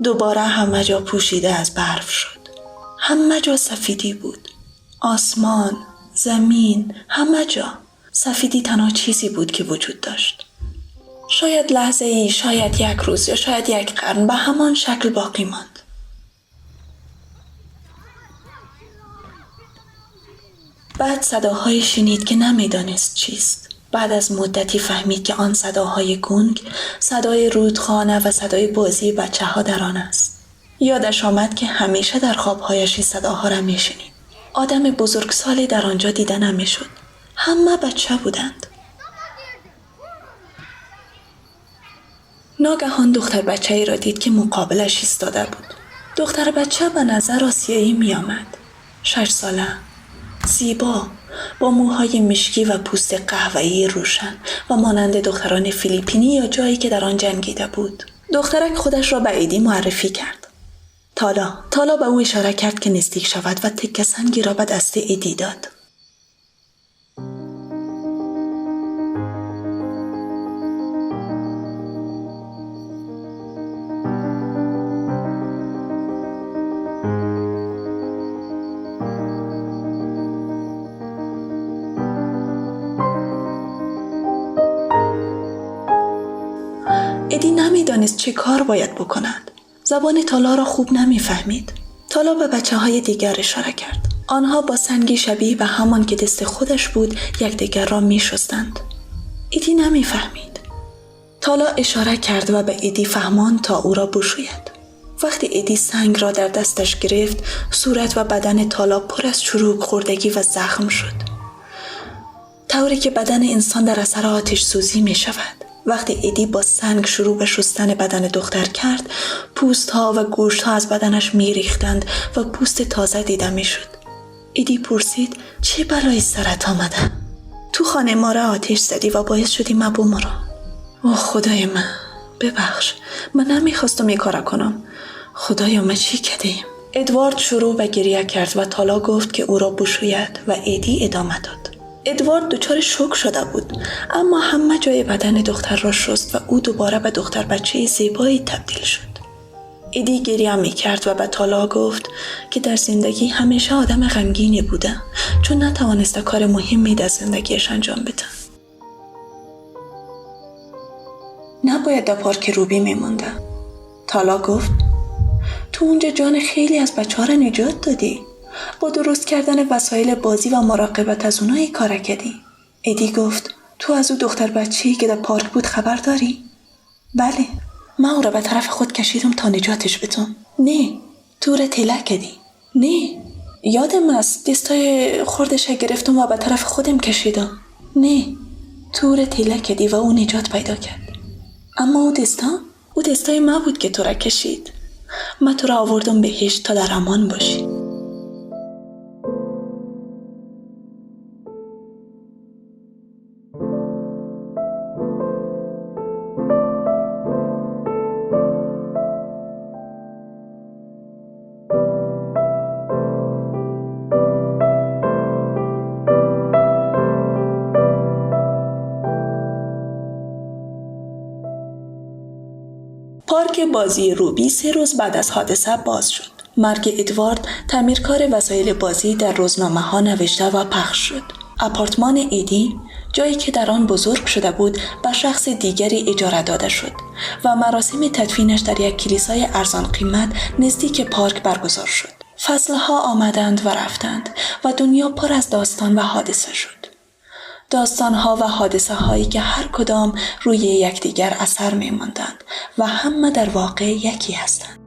دوباره همه جا پوشیده از برف شد. همه جا سفیدی بود. آسمان، زمین، همه جا. سفیدی تنها چیزی بود که وجود داشت. شاید لحظه ای، شاید یک روز یا شاید یک قرن به همان شکل باقی ماند. بعد صداهای شنید که نمیدانست چیست. بعد از مدتی فهمید که آن صداهای گنگ، صدای رودخانه و صدای بازی بچه ها در آن است. یادش آمد که همیشه در خوابهایش این صداها را میشنید. آدم بزرگسالی در آنجا دیده نمیشد. همه بچه بودند. ناگهان دختر بچه‌ای را دید که مقابلش ایستاده بود. دختر بچه به نظر آسیایی می آمد. 6 ساله، زیبا، با موهای مشکی و پوست قهوه‌ای روشن و مانند دختران فیلیپینی یا جایی که در آن جنگیده بود. دخترک خودش را به ایدی معرفی کرد. تالا به او اشاره کرد که نزدیک شود و تکه سنگی را به دست ایدی داد. ایدی نمیدانست چه کار باید بکند. زبان تالا را خوب نمیفهمید. تالا به بچه‌های دیگر اشاره کرد. آنها با سنگی شبیه به همان که دست خودش بود یکدیگر را می‌شستند. ایدی نمیفهمید. تالا اشاره کرد و به ایدی فهماند تا او را بشوید. وقتی ایدی سنگ را در دستش گرفت، صورت و بدن تالا پر از چروک خوردگی و زخم شد. طوری که بدن انسان در اثر آتش سوزی می شود. وقتی ایدی با سنگ شروع به شستن بدن دختر کرد، پوست ها و گوشت ها از بدنش می ریختند و پوست تازه دیده می شد. ایدی پرسید چه بلایی سرت آمده؟ تو خانه ما را آتش زدی و باعث شدی من بمیرم. اوه خدای من، ببخش، من نمیخواستم این کارا کنم. خدایا من چی کردیم؟ ادوارد شروع به گریه کرد و تالا گفت که او را بشوید و ایدی ادامه داد. ادوارد دچار شوک شده بود، اما همه جای بدن دختر را شست و او دوباره به دختر بچه زیبایی تبدیل شد. ایدی گریه می کرد و به تالا گفت که در زندگی همیشه آدم غمگینی بوده چون نتوانسته کار مهمی در زندگیش انجام بده. نباید در پارک روبی می مونده. تالا گفت تو اونجا جان خیلی از بچه ها را نجات دادی. با درست کردن وسایل بازی و مراقبت از اونها این کار کردی. ایدی گفت تو از او دختر بچه‌ای که در پارک بود خبر داری؟ بله، من او را به طرف خود کشیدم تا نجاتش بدم. نه، تو را تله کردی. نه، یادم است دستای خوردش گرفتم و به طرف خودم کشیدم. نه، تو را تله کردی و او نجات پیدا کرد. اما او دستای ما بود که تو را کشید. من تو را آوردم بهشت تا در امان باشی. پارک بازی روبی 3 روز بعد از حادثه باز شد. مرگ ادوارد، تعمیرکار وسایل بازی در روزنامه‌ها نوشته و پخش شد. آپارتمان ایدی، جایی که در آن بزرگ شده بود، به شخص دیگری اجاره داده شد و مراسم تدفینش در یک کلیسای ارزان قیمت نزدیک پارک برگزار شد. فصلها آمدند و رفتند و دنیا پر از داستان و حادثه شد. داستان‌ها و حادثه‌هایی که هر کدام روی یکدیگر اثر می‌ماندند و همه در واقع یکی هستند.